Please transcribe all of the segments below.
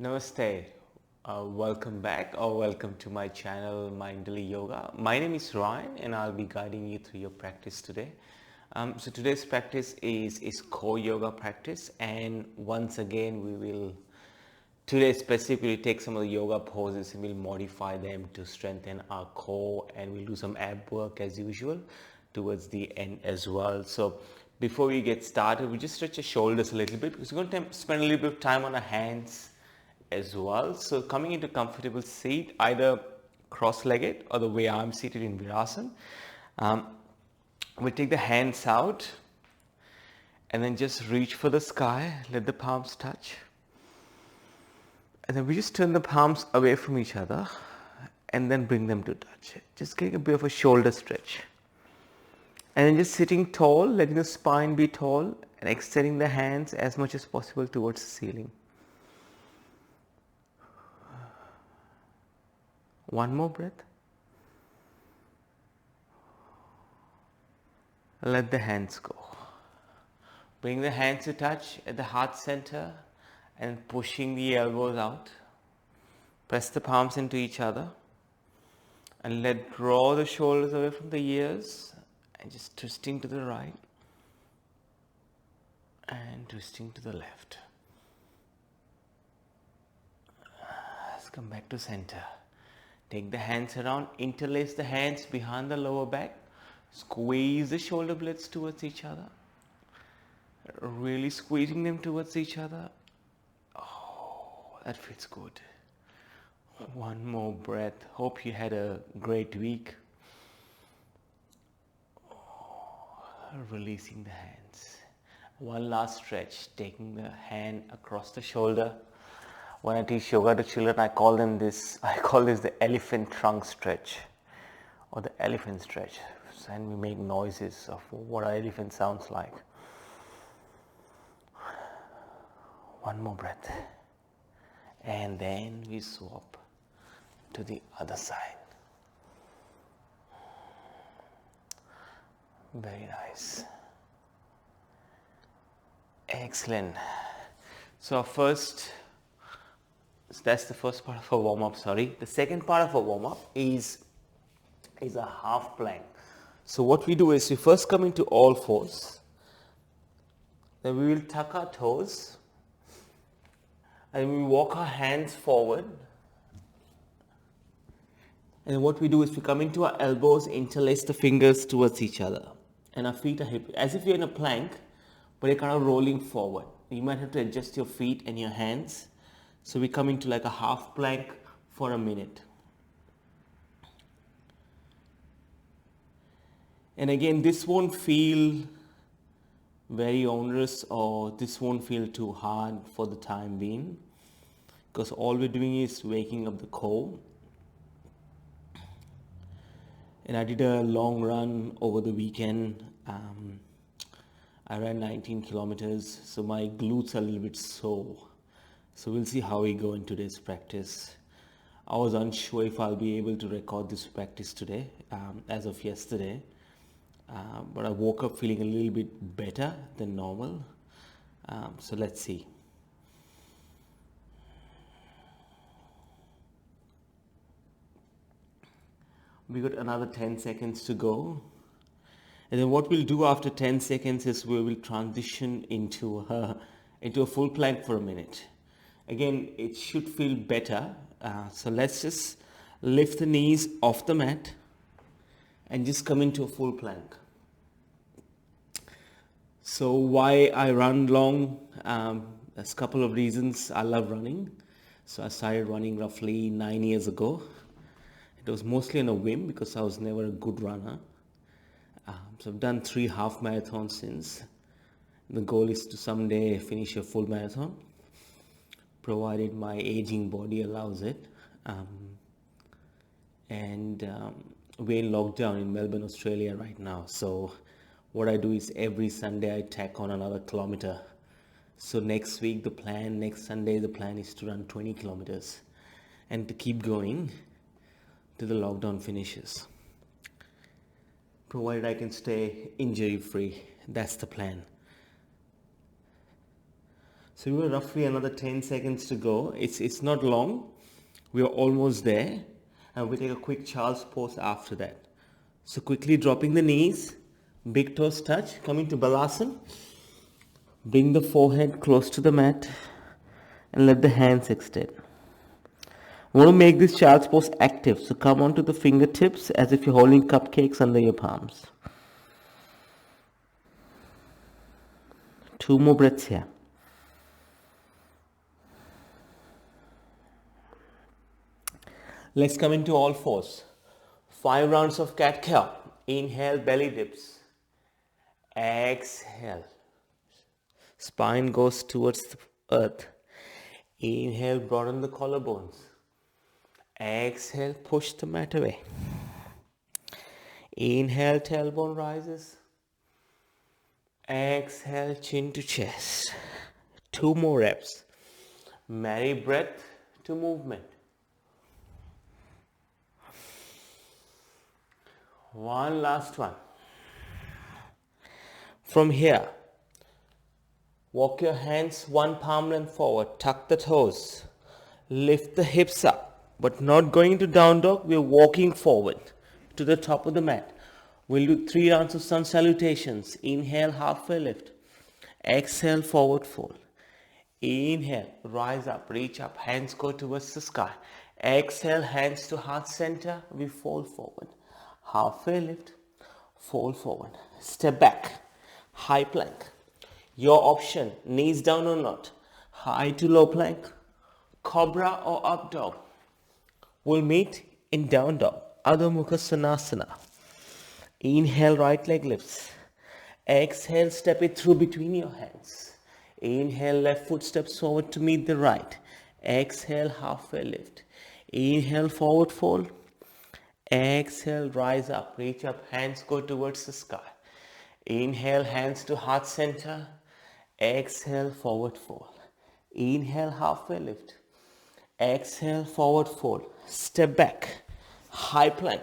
Namaste. Welcome back or welcome to my channel Mindfully Yoga. My name is Ryan and I'll be guiding you through your practice today. So today's practice is core yoga practice, and once again we will today specifically take some of the yoga poses and we'll modify them to strengthen our core, and we'll do some ab work as usual towards the end as well. So before we get started, we just stretch our shoulders a little bit because we're going to spend a little bit of time on our hands as well. So coming into comfortable seat, either cross-legged or the way I'm seated in Virasana. We take the hands out and then just reach for the sky, let the palms touch. And then we just turn the palms away from each other and then bring them to touch. Just getting a bit of a shoulder stretch. And then just sitting tall, letting the spine be tall and extending the hands as much as possible towards the ceiling. One more breath. Let the hands go. Bring the hands to touch at the heart center and pushing the elbows out. Press the palms into each other and draw the shoulders away from the ears and just twisting to the right and twisting to the left. Let's come back to center. Take the hands around, interlace the hands behind the lower back, squeeze the shoulder blades towards each other, really squeezing them towards each other. Oh, that feels good. One more breath. Hope you had a great week. Releasing the hands. One last stretch, taking the hand across the shoulder. When I teach yoga to children, I call this the elephant trunk stretch or the elephant stretch. And we make noises of what an elephant sounds like. One more breath. And then we swap to the other side. Very nice. Excellent. So that's the first part of a warm-up, The second part of a warm-up is a half plank. So what we do is we first come into all fours. Then we will tuck our toes. And we walk our hands forward. And what we do is we come into our elbows, interlace the fingers towards each other. And our feet are hip, as if you're in a plank, but you're kind of rolling forward. You might have to adjust your feet and your hands. So we come into like a half plank for a minute. And again, this won't feel very onerous or this won't feel too hard for the time being, because all we're doing is waking up the core. And I did a long run over the weekend. I ran 19 kilometers, so my glutes are a little bit sore. So we'll see how we go in today's practice. I was unsure if I'll be able to record this practice today, as of yesterday. But I woke up feeling a little bit better than normal. So let's see. We got another 10 seconds to go. And then what we'll do after 10 seconds is we will transition into a full plank for a minute. Again, it should feel better. So let's just lift the knees off the mat and just come into a full plank. So why I run long? There's a couple of reasons. I love running. So I started running roughly 9 years ago. It was mostly on a whim because I was never a good runner. So I've done 3 half marathons since. The goal is to someday finish a full marathon, provided my aging body allows it. We're in lockdown in Melbourne, Australia right now. So what I do is every Sunday I tack on another kilometer. So next Sunday the plan is to run 20 kilometers and to keep going till the lockdown finishes, provided I can stay injury free. That's the plan. So we have roughly another 10 seconds to go. It's not long. We are almost there. And we take a quick child's pose after that. So quickly dropping the knees, big toes touch, coming to Balasana. Bring the forehead close to the mat and let the hands extend. We want to make this child's pose active. So come onto the fingertips as if you're holding cupcakes under your palms. 2 more breaths here. Let's come into all fours. 5 rounds of cat-cow. Inhale, belly dips. Exhale. Spine goes towards the earth. Inhale, broaden the collarbones. Exhale, push the mat away. Inhale, tailbone rises. Exhale, chin to chest. 2 more reps. Marry breath to movement. 1 last one. From here, walk your hands 1 palm length forward. Tuck the toes. Lift the hips up, but not going into down dog. We're walking forward to the top of the mat. We'll do 3 rounds of sun salutations. Inhale, halfway lift. Exhale, forward fold. Inhale, rise up, reach up. Hands go towards the sky. Exhale, hands to heart center. We fold forward. Halfway lift, fold forward. Step back, high plank. Your option, knees down or not. High to low plank, cobra or up dog. We'll meet in down dog, Adho Mukha Svanasana. Inhale, right leg lifts. Exhale, step it through between your hands. Inhale, left foot steps forward to meet the right. Exhale, halfway lift. Inhale, forward fold. Exhale, rise up, reach up, hands go towards the sky. Inhale, hands to heart center. Exhale, forward fold. Inhale, halfway lift. Exhale, forward fold. Step back, high plank.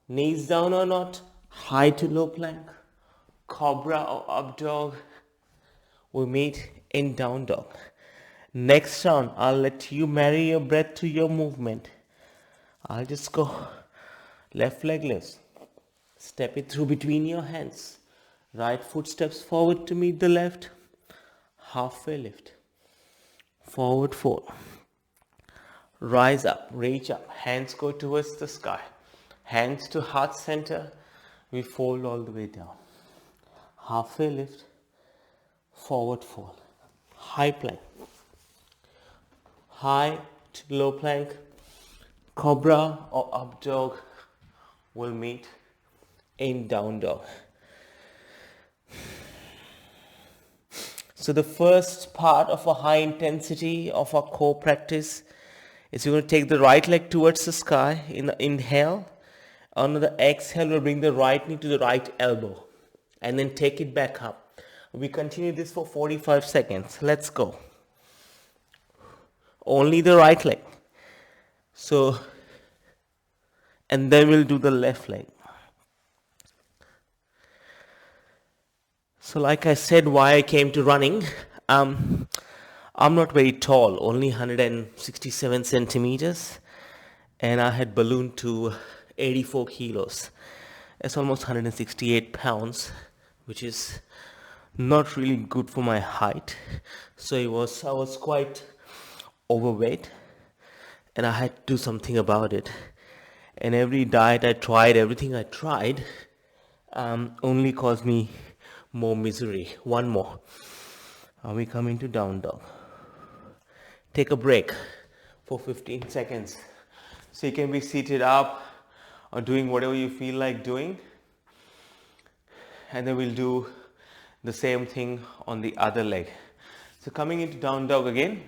Knees down or not, high to low plank, cobra or up dog. We meet in down dog. Next round, I'll let you marry your breath to your movement. I'll just go left leg lifts. Step it through between your hands. Right foot steps forward to meet the left. Halfway lift. Forward fold. Rise up, reach up. Hands go towards the sky. Hands to heart center. We fold all the way down. Halfway lift. Forward fold. High plank. High to low plank. Cobra or up dog will meet in down dog. So the first part of a high intensity of our core practice is we're going to take the right leg towards the sky in the inhale. On the exhale, we'll bring the right knee to the right elbow and then take it back up. We continue this for 45 seconds. Let's go. Only the right leg. So, and then we'll do the left leg. So like I said, why I came to running, I'm not very tall, only 167 centimeters, and I had ballooned to 84 kilos. It's almost 168 pounds, which is not really good for my height. So I was quite overweight, and I had to do something about it. And every diet I tried, everything I tried, only caused me more misery. One more. We come into down dog. Take a break for 15 seconds. So you can be seated up or doing whatever you feel like doing. And then we'll do the same thing on the other leg. So coming into down dog again.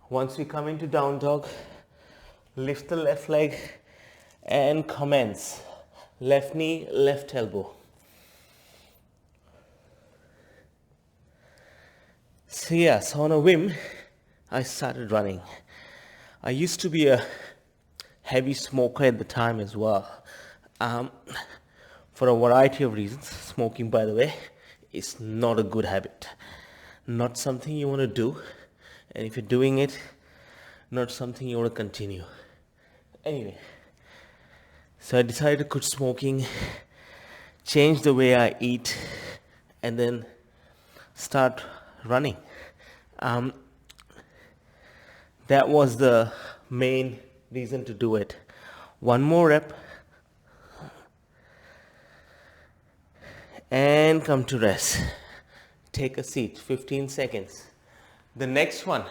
Once we come into down dog, lift the left leg and commence. Left knee, left elbow. So yes, on a whim, I started running. I used to be a heavy smoker at the time as well. For a variety of reasons. Smoking, by the way, is not a good habit, not something you want to do, and if you're doing it, not something you want to continue. Anyway, so I decided to quit smoking, change the way I eat, and then start running. That was the main reason to do it. One more rep and come to rest. Take a seat, 15 seconds. The next one,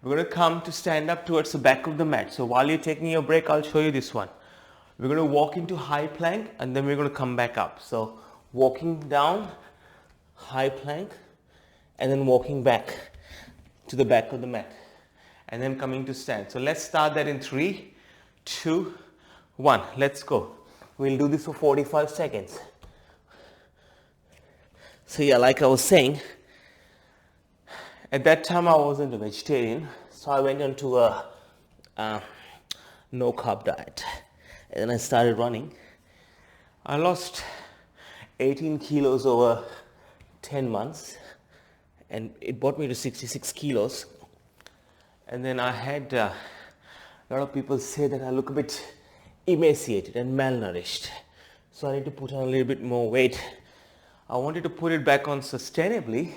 we're going to come to stand up towards the back of the mat. So while you're taking your break, I'll show you this one. We're going to walk into high plank and then we're going to come back up. So walking down, high plank, and then walking back to the back of the mat. And then coming to stand. So let's start that in 3, 2, 1. Let's go. We'll do this for 45 seconds. So yeah, like I was saying, at that time I wasn't a vegetarian, so I went into a no carb diet, and then I started running. I lost 18 kilos over 10 months, and it brought me to 66 kilos. And then I had a lot of people say that I look a bit emaciated and malnourished, so I need to put on a little bit more weight. I wanted to put it back on sustainably,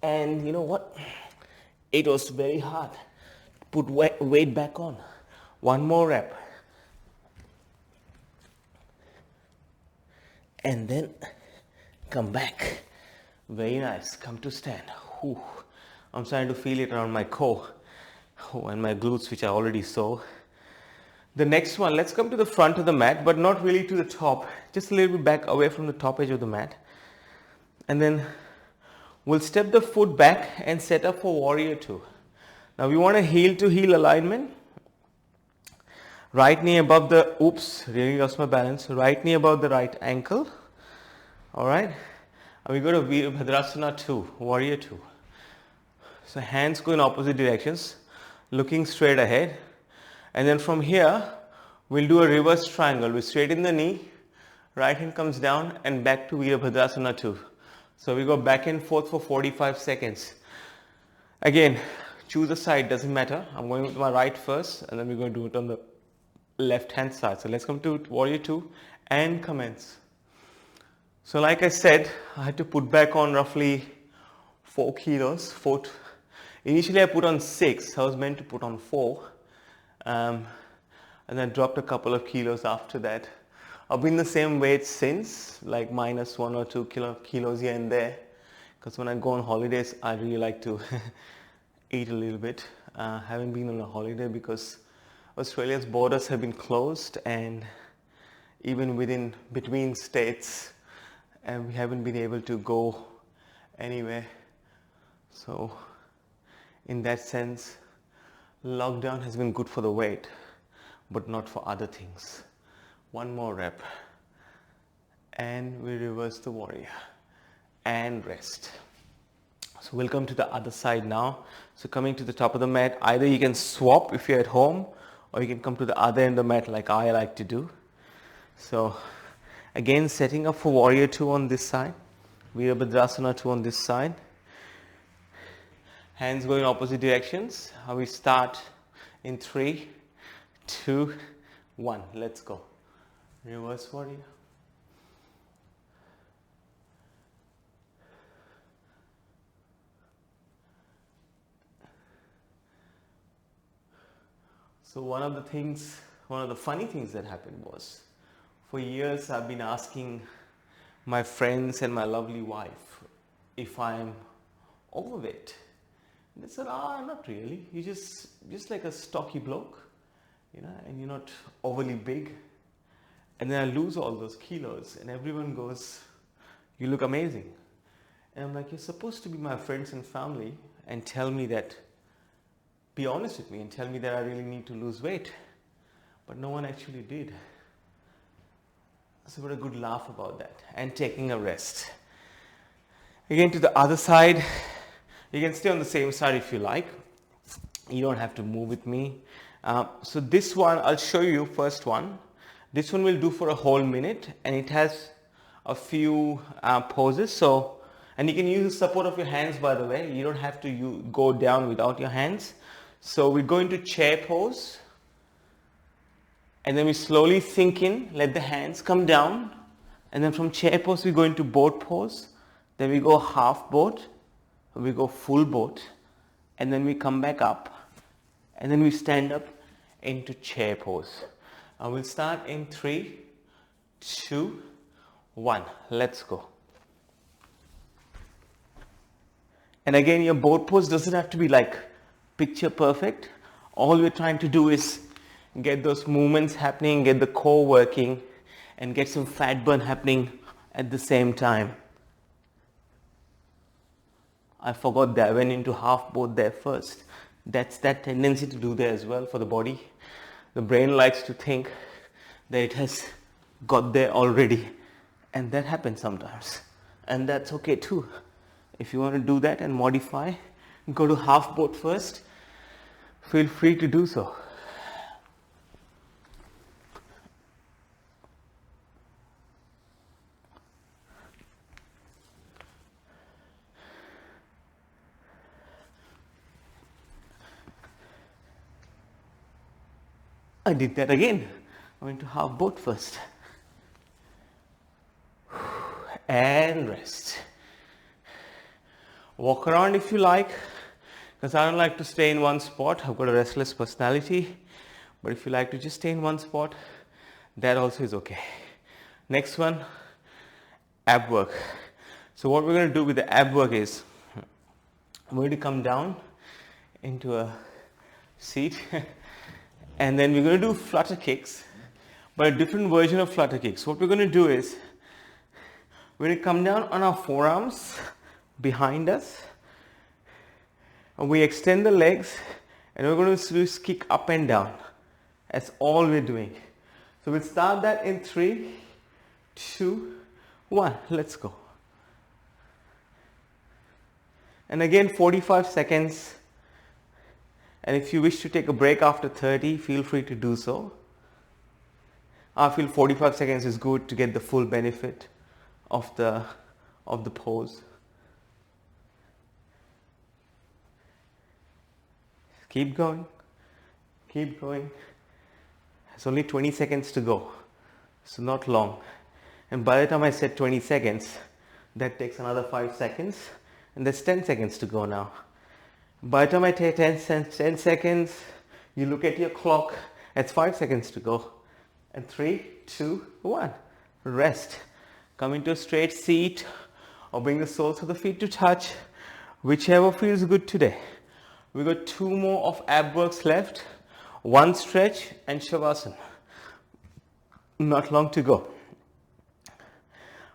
and you know what? It was very hard to put weight back on. One more rep. And then come back. Very nice. Come to stand. Whew. I'm starting to feel it around my core and my glutes, which I already saw. The next one, let's come to the front of the mat, but not really to the top. Just a little bit back away from the top edge of the mat. And then we'll step the foot back and set up for warrior 2. Now we want a heel to heel alignment. Right knee above the, really lost my balance. Right knee above the right ankle. Alright. And we go to Virabhadrasana 2, warrior 2. So hands go in opposite directions, looking straight ahead. And then from here, we'll do a reverse triangle. We straighten the knee, right hand comes down and back to Virabhadrasana 2. So we go back and forth for 45 seconds. Again, choose a side, doesn't matter. I'm going with my right first and then we're going to do it on the left hand side. So let's come to warrior 2 and commence. So like I said, I had to put back on roughly 4 kilos. Initially I put on 6, I was meant to put on 4. And then dropped a couple of kilos after that. I've been the same weight since, like minus 1 or 2 kilos here and there. Because when I go on holidays, I really like to eat a little bit. Haven't been on a holiday because Australia's borders have been closed, and even between states, and we haven't been able to go anywhere. So in that sense, lockdown has been good for the weight, but not for other things. One more rep. And we reverse the warrior. And rest. So we'll come to the other side now. So coming to the top of the mat, either you can swap if you're at home, or you can come to the other end of the mat like I like to do. So again, setting up for warrior 2 on this side. Virabhadrasana 2 on this side. Hands go in opposite directions. We start in 3, 2, 1. Let's go. Reverse warrior. So one of the funny things that happened was, for years I've been asking my friends and my lovely wife if I'm overweight. And they said, not really. You're just like a stocky bloke, and you're not overly big. And then I lose all those kilos and everyone goes, you look amazing. And I'm like, you're supposed to be my friends and family and tell me that, be honest with me and tell me that I really need to lose weight. But no one actually did. So we had a good laugh about that and taking a rest. Again, to the other side. You can stay on the same side if you like. You don't have to move with me. So this one, I'll show you first one. This one we'll do for a whole minute, and it has a few poses. So, and you can use the support of your hands, by the way. You don't have to go down without your hands. So we go into chair pose, and then we slowly sink in, let the hands come down, and then from chair pose we go into boat pose, then we go half boat, we go full boat, and then we come back up, and then we stand up into chair pose. And we'll start in 3, 2, 1. Let's go. And again, your boat pose doesn't have to be like picture perfect. All we're trying to do is get those movements happening, get the core working, and get some fat burn happening at the same time. I forgot that I went into half boat there first. That's that tendency to do there as well for the body. The brain likes to think that it has got there already, and that happens sometimes. And that's okay too. If you want to do that and modify, go to half boat first. Feel free to do so. I did that again. I went to half boat first. And rest. Walk around if you like, because I don't like to stay in one spot. I've got a restless personality. But if you like to just stay in one spot, that also is okay. Next one, ab work. So what we're going to do with the ab work is, I'm going to come down into a seat and then we're going to do flutter kicks, but a different version of flutter kicks. What we're going to do is, we're going to come down on our forearms behind us, and we extend the legs, and we're going to just kick up and down. That's all we're doing. So we'll start that in 3, 2, 1. Let's go. And again, 45 seconds. And if you wish to take a break after 30, feel free to do so. I feel 45 seconds is good to get the full benefit of the pose. Keep going. Keep going. It's only 20 seconds to go. So not long. And by the time I said 20 seconds, that takes another 5 seconds. And there's 10 seconds to go now. By the time I take 10 seconds, you look at your clock, it's 5 seconds to go. And 3, 2, 1. Rest. Come into a straight seat or bring the soles of the feet to touch, whichever feels good today. We've got 2 more of ab works left, 1 stretch and Shavasana. Not long to go.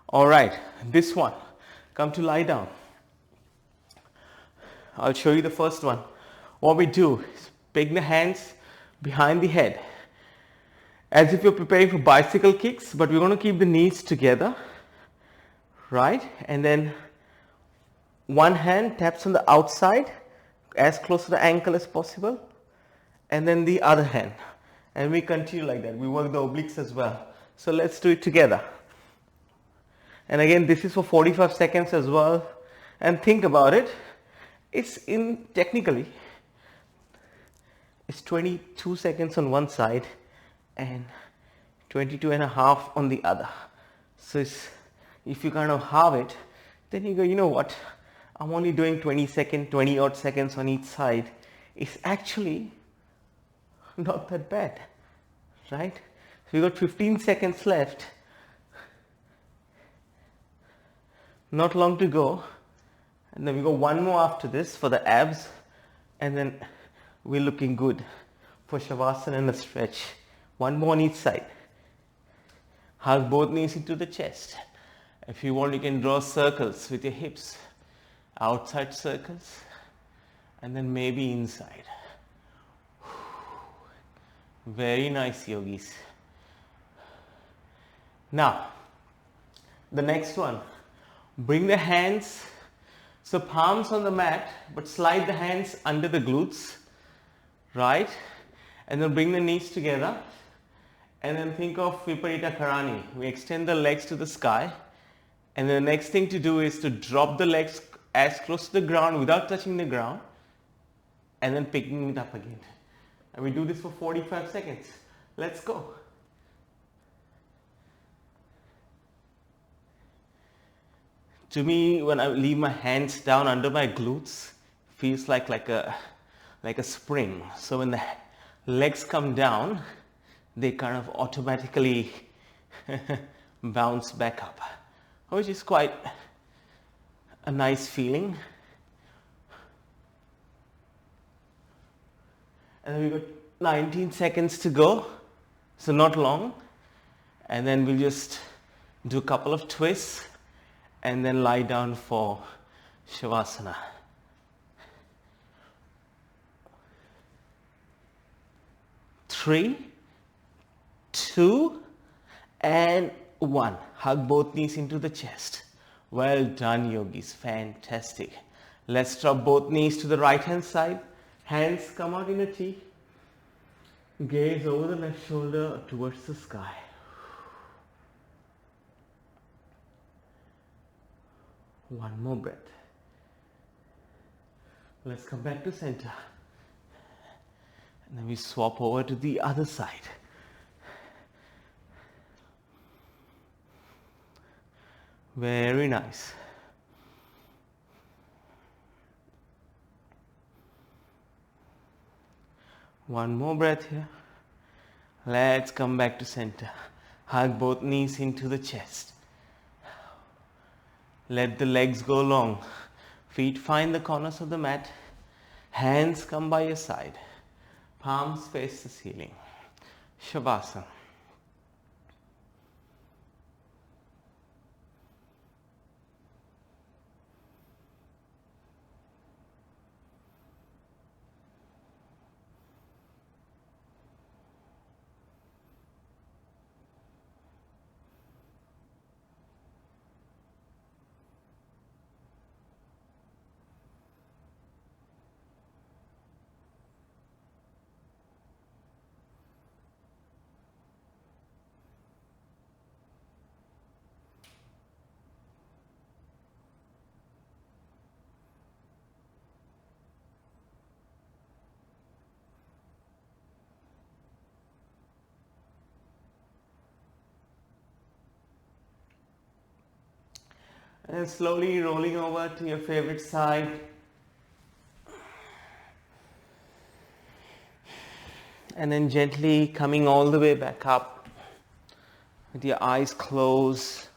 All right, this one, come to lie down. I'll show you the first one. What we do is bring the hands behind the head, as if you're preparing for bicycle kicks, but we're going to keep the knees together, right? And then one hand taps on the outside, as close to the ankle as possible, and then the other hand, and we continue like that. We work the obliques as well. So let's do it together. And again, this is for 45 seconds as well. And think about it, technically it's 22 seconds on one side and 22 and a half on the other. So if you kind of halve it, then you go, you know what, I'm only doing 20 odd seconds on each side. It's actually not that bad, right? So we got 15 seconds left. Not long to go. And then we go 1 more after this for the abs. And then we're looking good for Shavasana and a stretch. 1 more on each side. Hug both knees into the chest. If you want, you can draw circles with your hips. Outside circles. And then maybe inside. Very nice, yogis. Now, the next one. Bring the hands, so palms on the mat, but slide the hands under the glutes, right? And then bring the knees together. And then think of Viparita Karani. We extend the legs to the sky And the next thing to do is to drop the legs as close to the ground without touching the ground, and then picking it up again. And we do this for 45 seconds. Let's go. To me, when I leave my hands down under my glutes, feels like a spring. So when the legs come down, they kind of automatically bounce back up, which is quite a nice feeling. And then we've got 19 seconds to go, so not long. And then we'll just do a couple of twists and then lie down for Shavasana. Three, two, and one. Hug both knees into the chest. Well done, yogis. Fantastic. Let's drop both knees to the right hand side. Hands come out in a T. Gaze over the left shoulder towards the sky. One more breath. Let's come back to center. And then we swap over to the other side. Very nice. One more breath here. Let's come back to center. Hug both knees into the chest. Let the legs go long. Feet find the corners of the mat. Hands come by your side. Palms face the ceiling. Shavasana. And slowly rolling over to your favorite side. And then gently coming all the way back up with your eyes closed.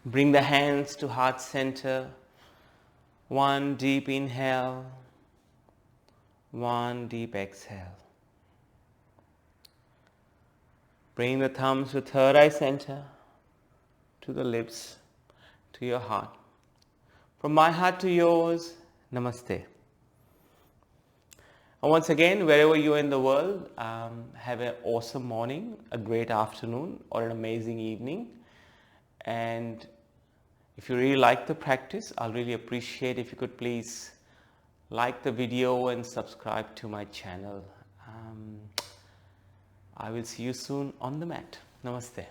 Bring the hands to heart center. One deep inhale. One deep exhale. Bring the thumbs to third eye center, to the lips, to your heart. From my heart to yours, Namaste. And once again, wherever you are in the world, have an awesome morning, a great afternoon, or an amazing evening. And if you really like the practice, I'll really appreciate if you could please like the video and subscribe to my channel. I will see you soon on the mat. Namaste.